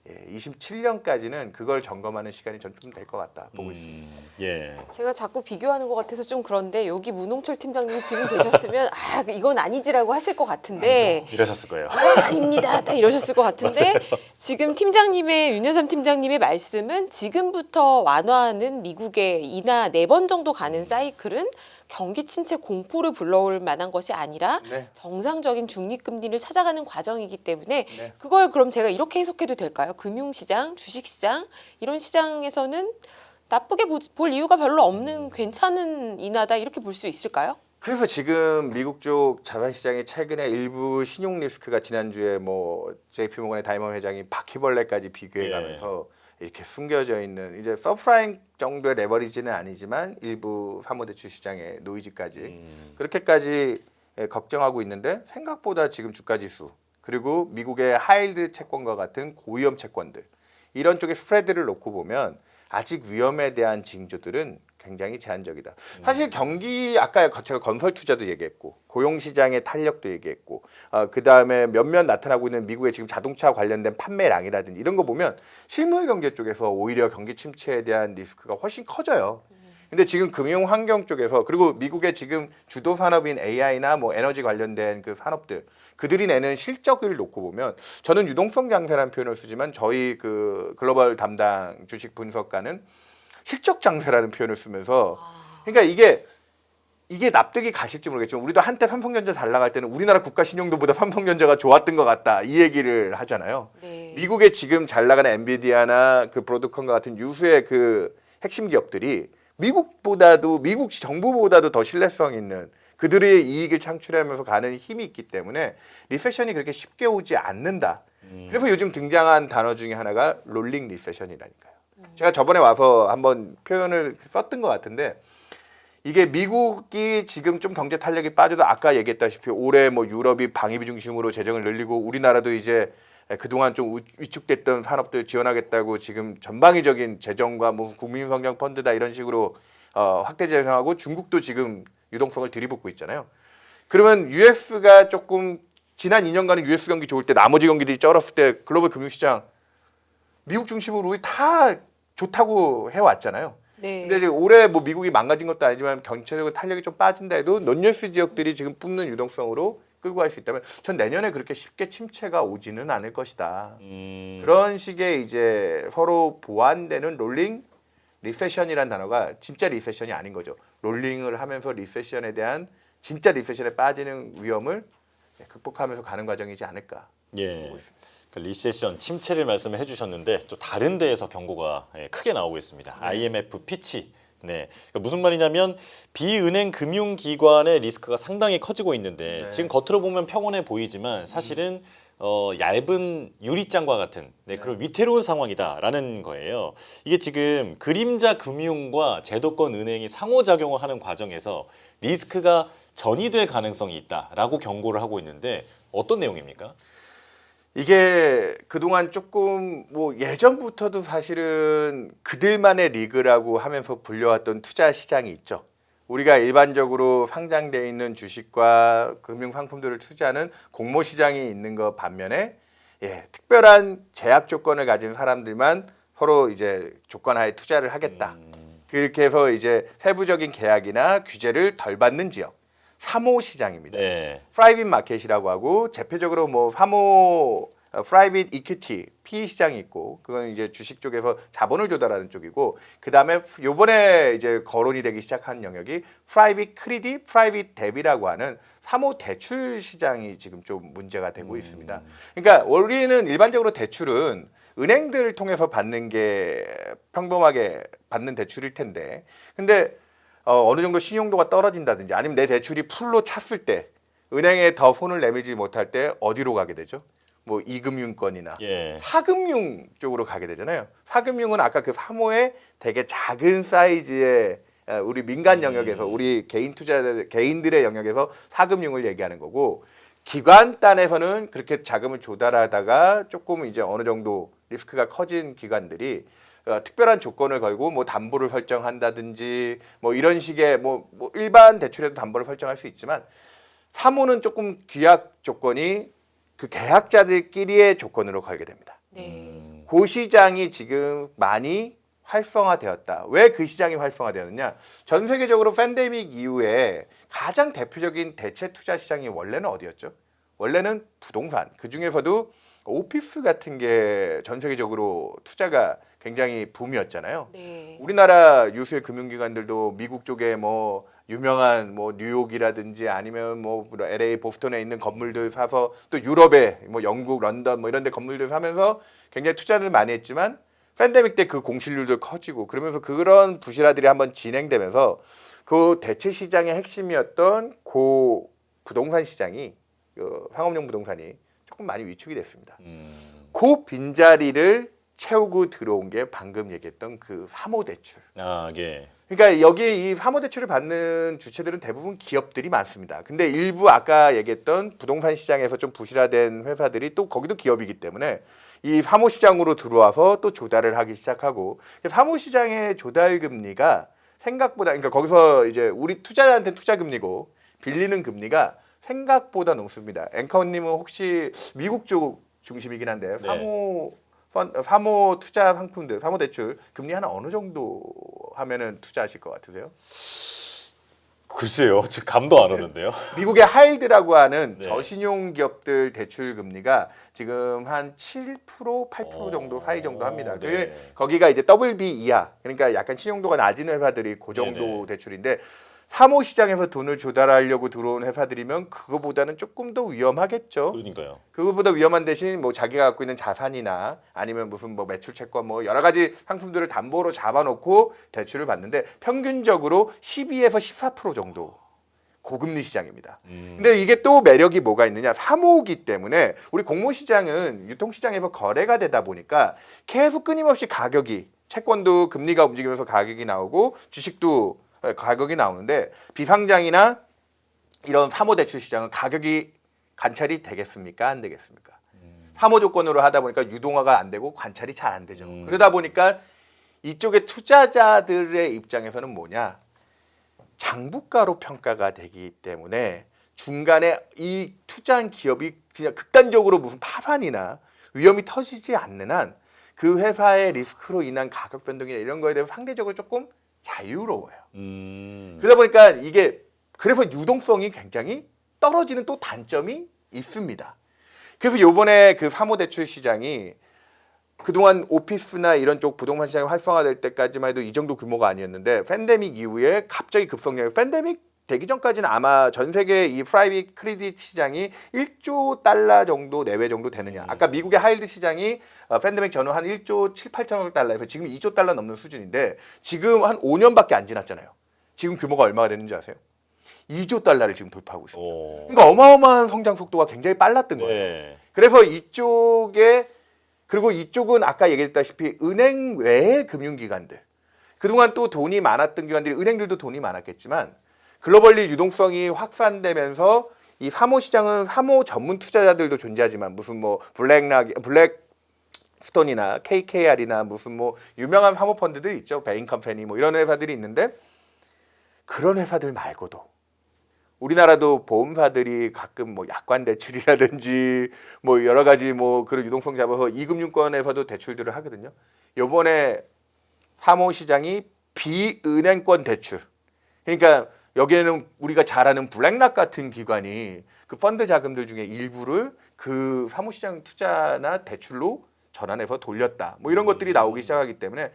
27년까지는 그걸 점검하는 시간이 좀 될 것 같다 보고 있습니다. 예. 제가 자꾸 비교하는 것 같아서 좀 그런데 여기 문홍철 팀장님이 지금 계셨으면 이건 아니지라고 하실 것 같은데 이러셨을 거예요. 아닙니다. 딱 이러셨을 것 같은데 지금 윤여삼 팀장님의 말씀은 지금부터 완화하는 미국의 인하 4번 정도 가는 사이클은 경기 침체 공포를 불러올 만한 것이 아니라 네. 정상적인 중립금리를 찾아가는 과정이기 때문에 네. 그걸 그럼 제가 이렇게 해석해도 될까요? 금융시장, 주식시장 이런 시장에서는 나쁘게 볼 이유가 별로 없는 괜찮은 인하다 이렇게 볼 수 있을까요? 그래서 지금 미국 쪽 자산시장이 최근에 일부 신용 리스크가 지난주에 뭐 JP모건의 다이먼 회장이 바퀴벌레까지 비교해가면서 이렇게 숨겨져 있는 이제 서프라임 정도의 레버리지는 아니지만 일부 사모대출 시장의 노이즈까지 그렇게까지 걱정하고 있는데 생각보다 지금 주가지수 그리고 미국의 하이힐드 채권과 같은 고위험 채권들 이런 쪽의 스프레드를 놓고 보면 아직 위험에 대한 징조들은 굉장히 제한적이다. 사실 경기 아까 제가 건설 투자도 얘기했고 고용 시장의 탄력도 얘기했고 그 다음에 몇몇 나타나고 있는 미국의 지금 자동차 관련된 판매량이라든지 이런 거 보면 실물 경제 쪽에서 오히려 경기 침체에 대한 리스크가 훨씬 커져요. 근데 지금 금융 환경 쪽에서 그리고 미국의 지금 주도 산업인 AI나 뭐 에너지 관련된 그 산업들 그들이 내는 실적을 놓고 보면 저는 유동성 장세라는 표현을 쓰지만 저희 그 글로벌 담당 주식 분석가는 실적 장세라는 표현을 쓰면서 그러니까 이게 납득이 가실지 모르겠지만 우리도 한때 삼성전자 잘 나갈 때는 우리나라 국가 신용도보다 삼성전자가 좋았던 것 같다 이 얘기를 하잖아요. 네. 미국의 지금 잘 나가는 엔비디아나 그 브로드컴과 같은 유수의 그 핵심 기업들이 미국 정부보다도 더 신뢰성 있는 그들의 이익을 창출하면서 가는 힘이 있기 때문에 리세션이 그렇게 쉽게 오지 않는다. 그래서 요즘 등장한 단어 중에 하나가 롤링 리세션이라니까요. 제가 저번에 와서 한번 표현을 썼던 것 같은데 이게 미국이 지금 좀 경제 탄력이 빠져도 아까 얘기했다시피 올해 뭐 유럽이 방위비 중심으로 재정을 늘리고 우리나라도 이제 그동안 좀 위축됐던 산업들 지원하겠다고 지금 전방위적인 재정과 뭐 국민성장 펀드다 이런 식으로 확대 재정하고 중국도 지금 유동성을 들이붓고 있잖아요. 그러면 US가 조금 지난 2년간은 US 경기 좋을 때 나머지 경기들이 쩔었을 때 글로벌 금융시장 미국 중심으로 우리 다 좋다고 해왔잖아요. 네. 근데 이제 올해 뭐 미국이 망가진 것도 아니지만 경제적으로 탄력이 좀 빠진다 해도 논뉴스 지역들이 지금 뿜는 유동성으로 끌고 갈 수 있다면 전 내년에 그렇게 쉽게 침체가 오지는 않을 것이다. 그런 식의 이제 서로 보완되는 롤링 리세션이라는 단어가 진짜 리세션이 아닌 거죠. 롤링을 하면서 리세션에 대한 진짜 리세션에 빠지는 위험을 극복하면서 가는 과정이지 않을까. 예. 그 리세션 침체를 말씀을 해주셨는데 또 다른 데에서 경고가 크게 나오고 있습니다. IMF 피치. 네, 그러니까 무슨 말이냐면 비은행 금융기관의 리스크가 상당히 커지고 있는데 네. 지금 겉으로 보면 평온해 보이지만 사실은 얇은 유리장과 같은 그런 위태로운 상황이다라는 거예요. 이게 지금 그림자 금융과 제도권 은행이 상호작용을 하는 과정에서 리스크가 전이될 가능성이 있다라고 경고를 하고 있는데 어떤 내용입니까? 이게 그동안 조금 뭐 예전부터도 사실은 그들만의 리그라고 하면서 불려왔던 투자 시장이 있죠. 우리가 일반적으로 상장돼 있는 주식과 금융 상품들을 투자하는 공모 시장이 있는 것 반면에 특별한 제약 조건을 가진 사람들만 서로 이제 조건하에 투자를 하겠다. 그렇게 해서 이제 세부적인 계약이나 규제를 덜 받는 지역. 3호 시장입니다. 네. 프라이빗 마켓이라고 하고 대표적으로 뭐 3호 프라이빗 이퀴티 PE 시장이 있고 그건 이제 주식 쪽에서 자본을 조달하는 쪽이고 그다음에 요번에 이제 거론이 되기 시작한 영역이 프라이빗 크리딧, 프라이빗 뎁이라고 하는 3호 대출 시장이 지금 좀 문제가 되고 있습니다. 그러니까 우리는 일반적으로 대출은 은행들을 통해서 받는 게 평범하게 받는 대출일 텐데 근데 어느 정도 신용도가 떨어진다든지 아니면 내 대출이 풀로 찼을 때 은행에 더 손을 내밀지 못할 때 어디로 가게 되죠? 뭐 이금융권이나 예. 사금융 쪽으로 가게 되잖아요. 사금융은 아까 그 3호의 되게 작은 사이즈의 우리 민간 영역에서 우리 개인들의 영역에서 사금융을 얘기하는 거고 기관 단에서는 그렇게 자금을 조달하다가 조금 이제 어느 정도 리스크가 커진 기관들이 특별한 조건을 걸고 뭐 담보를 설정한다든지 뭐 이런 식의 뭐 일반 대출에도 담보를 설정할 수 있지만 3호는 조금 규약 조건이 그 계약자들끼리의 조건으로 걸게 됩니다. 네. 그 시장이 지금 많이 활성화되었다. 왜 그 시장이 활성화되었느냐? 전 세계적으로 팬데믹 이후에 가장 대표적인 대체 투자 시장이 원래는 어디였죠? 원래는 부동산. 그 중에서도 오피스 같은 게 전 세계적으로 투자가 굉장히 붐이었잖아요. 네. 우리나라 유수의 금융기관들도 미국 쪽에 뭐 유명한 뭐 뉴욕이라든지 아니면 뭐 LA, 보스턴에 있는 건물들 사서 또 유럽에 뭐 영국, 런던 뭐 이런 데 건물들 사면서 굉장히 투자를 많이 했지만 팬데믹 때 그 공실률도 커지고 그러면서 그런 부실화들이 한번 진행되면서 그 대체 시장의 핵심이었던 그 부동산 시장이 그 상업용 부동산이 조금 많이 위축이 됐습니다. 그 빈자리를 채우고 들어온 게 방금 얘기했던 그 3호 대출. 아, 예. 그러니까 여기에 이 3호 대출을 받는 주체들은 대부분 기업들이 많습니다. 근데 일부 아까 얘기했던 부동산 시장에서 좀 부실화된 회사들이 또 거기도 기업이기 때문에 이 3호 시장으로 들어와서 또 조달을 하기 시작하고 3호 시장의 조달 금리가 생각보다 그러니까 거기서 이제 우리 투자자한테 투자 금리고 빌리는 금리가 생각보다 높습니다. 앵커님은 혹시 미국 쪽 중심이긴 한데 네. 3호 투자 상품들, 3호 대출 금리 한 어느 정도 하면은 투자하실 것 같으세요? 글쎄요, 지금 감도 안 오는데요. 미국의 하일드라고 하는 네. 저신용 기업들 대출 금리가 지금 한 7%, 8% 정도 사이 정도 합니다. 네. 거기가 이제 WB 이하, 그러니까 약간 신용도가 낮은 회사들이 그 정도 네네. 대출인데 3호 시장에서 돈을 조달하려고 들어온 회사들이면 그거보다는 조금 더 위험하겠죠. 그러니까요. 그거보다 위험한 대신 뭐 자기가 갖고 있는 자산이나 아니면 무슨 뭐 매출 채권 뭐 여러 가지 상품들을 담보로 잡아놓고 대출을 받는데 평균적으로 12에서 14% 정도 고금리 시장입니다. 근데 이게 또 매력이 뭐가 있느냐? 3호기 때문에 우리 공모 시장은 유통 시장에서 거래가 되다 보니까 계속 끊임없이 가격이 채권도 금리가 움직이면서 가격이 나오고 주식도 가격이 나오는데 비상장이나 이런 3호 대출 시장은 가격이 관찰이 되겠습니까? 안 되겠습니까? 3호 조건으로 하다 보니까 유동화가 안 되고 관찰이 잘 안 되죠. 그러다 보니까 이쪽의 투자자들의 입장에서는 뭐냐? 장부가로 평가가 되기 때문에 중간에 이 투자한 기업이 그냥 극단적으로 무슨 파산이나 위험이 터지지 않는 한 그 회사의 리스크로 인한 가격 변동이나 이런 거에 대해서 상대적으로 조금 자유로워요. 그러다 보니까 이게 그래서 유동성이 굉장히 떨어지는 또 단점이 있습니다. 그래서 요번에 그 사모대출 시장이 그동안 오피스나 이런 쪽 부동산 시장이 활성화될 때까지만 해도 이 정도 규모가 아니었는데 팬데믹 이후에 갑자기 급성장해. 팬데믹 되기 전까지는 아마 전 세계 이 프라이빗 크레딧 시장이 1조 달러 정도 내외 정도 되느냐. 아까 미국의 하이힐드 시장이 팬데믹 전후 한 1조 7, 8천억 달러에서 지금 2조 달러 넘는 수준인데 지금 한 5년밖에 안 지났잖아요. 지금 규모가 얼마가 됐는지 아세요? 2조 달러를 지금 돌파하고 있습니다. 그러니까 어마어마한 성장 속도가 굉장히 빨랐던 거예요. 네. 그래서 이쪽에 그리고 이쪽은 아까 얘기했다시피 은행 외의 금융기관들 그동안 또 돈이 많았던 기관들이 은행들도 돈이 많았겠지만 글로벌리 유동성이 확산되면서 이 사모 시장은 사모 전문 투자자들도 존재하지만 무슨 뭐 블랙스톤이나 KKR이나 무슨 뭐 유명한 사모 펀드들이 있죠. 베인컴퍼니 뭐 이런 회사들이 있는데 그런 회사들 말고도 우리나라도 보험사들이 가끔 뭐 약관 대출이라든지 뭐 여러 가지 뭐 그런 유동성 잡아서 이금융권에서도 대출들을 하거든요. 요번에 사모 시장이 비은행권 대출. 그러니까 여기에는 우리가 잘 아는 블랙락 같은 기관이 그 펀드 자금들 중에 일부를 그 사모 시장 투자나 대출로 전환해서 돌렸다. 뭐 이런 것들이 나오기 시작하기 때문에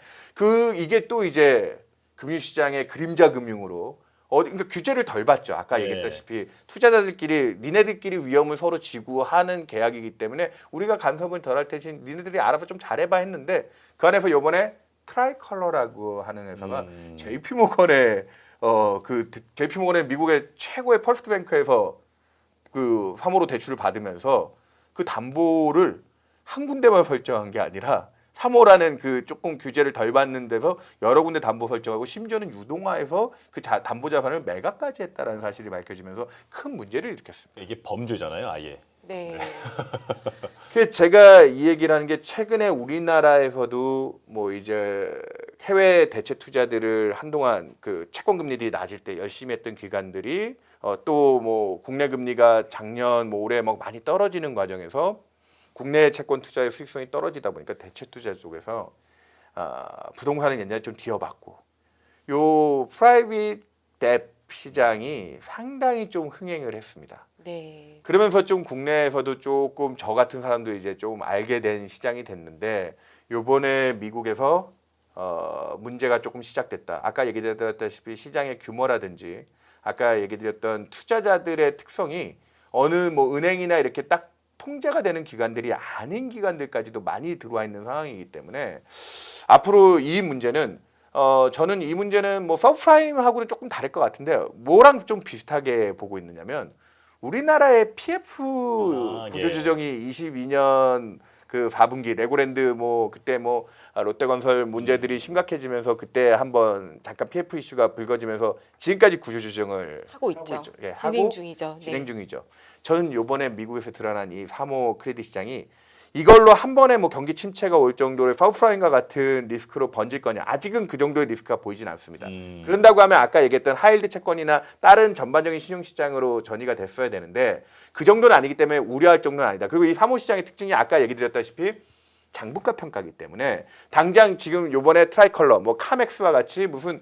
이게 또 이제 금융시장의 그림자 금융으로 그러니까 규제를 덜 받죠. 아까 네. 얘기했다시피 투자자들끼리 니네들끼리 위험을 서로 지고 하는 계약이기 때문에 우리가 간섭을 덜 할 대신 니네들이 알아서 좀 잘해봐 했는데 그 안에서 이번에 트라이컬러라고 하는 회사가 JP모건의 JP모건의 미국의 최고의 퍼스트뱅크에서 그 사모로 대출을 받으면서 그 담보를 한 군데만 설정한 게 아니라 사모라는 그 조금 규제를 덜 받는 데서 여러 군데 담보 설정하고 심지어는 유동화해서 그 담보 자산을 매각까지 했다라는 사실이 밝혀지면서 큰 문제를 일으켰습니다. 이게 범죄잖아요, 아예. 네. 그래서 제가 이 얘기를 하는 게 최근에 우리나라에서도 뭐 이제 해외 대체 투자들을 한동안 그 채권 금리들이 낮을 때 열심히 했던 기관들이 또 뭐 국내 금리가 작년 뭐 올해 막 많이 떨어지는 과정에서 국내 채권 투자의 수익성이 떨어지다 보니까 대체 투자 쪽에서 부동산은 옛날에 좀 뒤어봤고 요 프라이빗 뎁 시장이 상당히 좀 흥행을 했습니다. 네. 그러면서 좀 국내에서도 조금 저 같은 사람도 이제 좀 알게 된 시장이 됐는데 요번에 미국에서 문제가 조금 시작됐다. 아까 얘기 드렸다시피 시장의 규모라든지 아까 얘기 드렸던 투자자들의 특성이 어느 뭐 은행이나 이렇게 딱 통제가 되는 기관들이 아닌 기관들까지도 많이 들어와 있는 상황이기 때문에 앞으로 이 문제는 저는 이 문제는 뭐 서브프라임하고는 조금 다를 것 같은데 뭐랑 좀 비슷하게 보고 있느냐면 우리나라의 PF 구조조정이 22년 그 4분기 레고랜드 뭐 그때 뭐 롯데건설 문제들이 심각해지면서 그때 한번 잠깐 PF 이슈가 불거지면서 지금까지 구조조정을 하고 있죠. 예, 진행 하고 중이죠. 진행 네. 중이죠. 저는 요번에 미국에서 드러난 이 사모 크레딧 시장이 이걸로 한 번에 뭐 경기 침체가 올 정도의 서브프라임과 같은 리스크로 번질 거냐 아직은 그 정도의 리스크가 보이진 않습니다. 그런다고 하면 아까 얘기했던 하이힐드 채권이나 다른 전반적인 신용시장으로 전이가 됐어야 되는데 그 정도는 아니기 때문에 우려할 정도는 아니다. 그리고 이 사모 시장의 특징이 아까 얘기 드렸다시피 장부가 평가기 때문에 당장 지금 요번에 트라이컬러 뭐 카맥스와 같이 무슨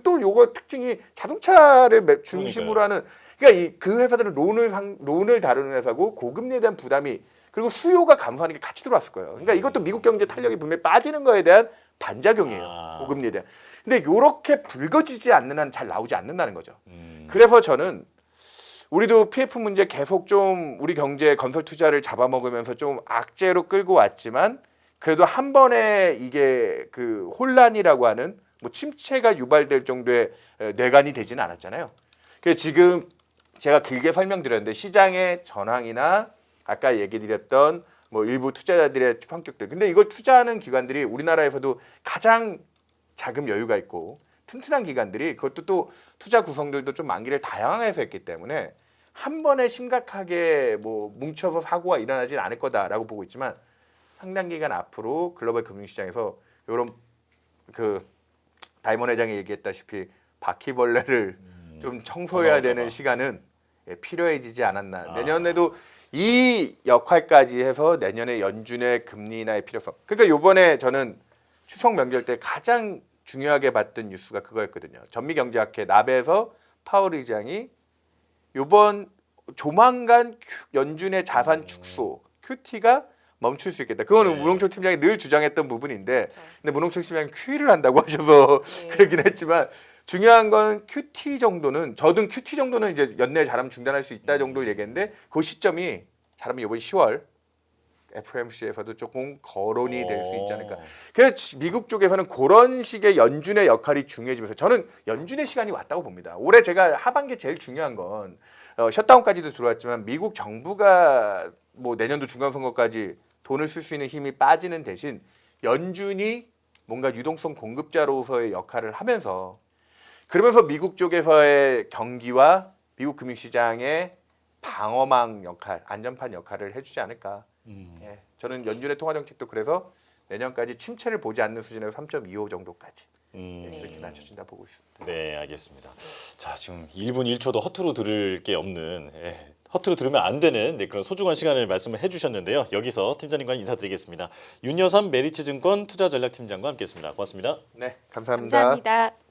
또 요거 특징이 자동차를 중심으로 하는 그러니까 그 회사들은 론을 다루는 회사고 고금리에 대한 부담이 그리고 수요가 감소하는 게 같이 들어왔을 거예요. 그러니까 이것도 미국 경제 탄력이 분명히 빠지는 거에 대한 반작용이에요. 고금리에 대한. 근데 요렇게 불거지지 않는 한 잘 나오지 않는다는 거죠. 그래서 저는 우리도 PF 문제 계속 좀 우리 경제 건설 투자를 잡아먹으면서 좀 악재로 끌고 왔지만 그래도 한 번에 이게 그 혼란이라고 하는 뭐 침체가 유발될 정도의 뇌관이 되지는 않았잖아요. 그래서 지금 제가 길게 설명드렸는데 시장의 전황이나 아까 얘기 드렸던 뭐 일부 투자자들의 성격들. 근데 이걸 투자하는 기관들이 우리나라에서도 가장 자금 여유가 있고 튼튼한 기관들이 그것도 또 투자 구성들도 좀 만기를 다양해서 했기 때문에 한 번에 심각하게 뭐 뭉쳐서 사고가 일어나진 않을 거다라고 보고 있지만 상당 기간 앞으로 글로벌 금융시장에서 이런 그 다이먼 회장이 얘기했다시피 바퀴벌레를 좀 청소해야 되는 시간은 필요해지지 않았나. 내년에도 이 역할까지 해서 내년에 연준의 금리 인하의 필요성. 그러니까 요번에 저는 추석 명절 때 가장 중요하게 봤던 뉴스가 그거였거든요. 전미경제학회 나베에서 파월 의장이 요번 조만간 연준의 자산 축소 QT가 멈출 수 있겠다. 그거는 네. 문홍철 팀장이 늘 주장했던 부분인데, 그렇죠. 근데 문홍철 팀장이 QE를 한다고 하셔서 네. 그러긴 했지만 중요한 건 QT 정도는 저든 QT 정도는 이제 연내 잘하면 중단할 수 있다 정도를 얘기했는데 그 시점이 잘하면 이번 10월 FOMC에서도 조금 거론이 될 수 있지 않을까. 그래서 미국 쪽에서는 그런 식의 연준의 역할이 중요해지면서 저는 연준의 시간이 왔다고 봅니다. 올해 제가 하반기에 제일 중요한 건 셧다운까지도 들어왔지만 미국 정부가 뭐 내년도 중간선거까지 돈을 쓸 수 있는 힘이 빠지는 대신 연준이 뭔가 유동성 공급자로서의 역할을 하면서 그러면서 미국 쪽에서의 경기와 미국 금융시장의 방어망 역할, 안전판 역할을 해주지 않을까. 예, 저는 연준의 통화 정책도 그래서 내년까지 침체를 보지 않는 수준에서 3.25 정도까지 이렇게 낮춰진다 보고 있습니다. 네, 알겠습니다. 자, 지금 1분 1초도 허투루 들을 게 없는 허투루 들으면 안 되는 그런 소중한 시간을 말씀을 해주셨는데요. 여기서 팀장님과 인사드리겠습니다. 윤여삼 메리츠증권 투자전략팀장과 함께했습니다. 고맙습니다. 네, 감사합니다. 감사합니다.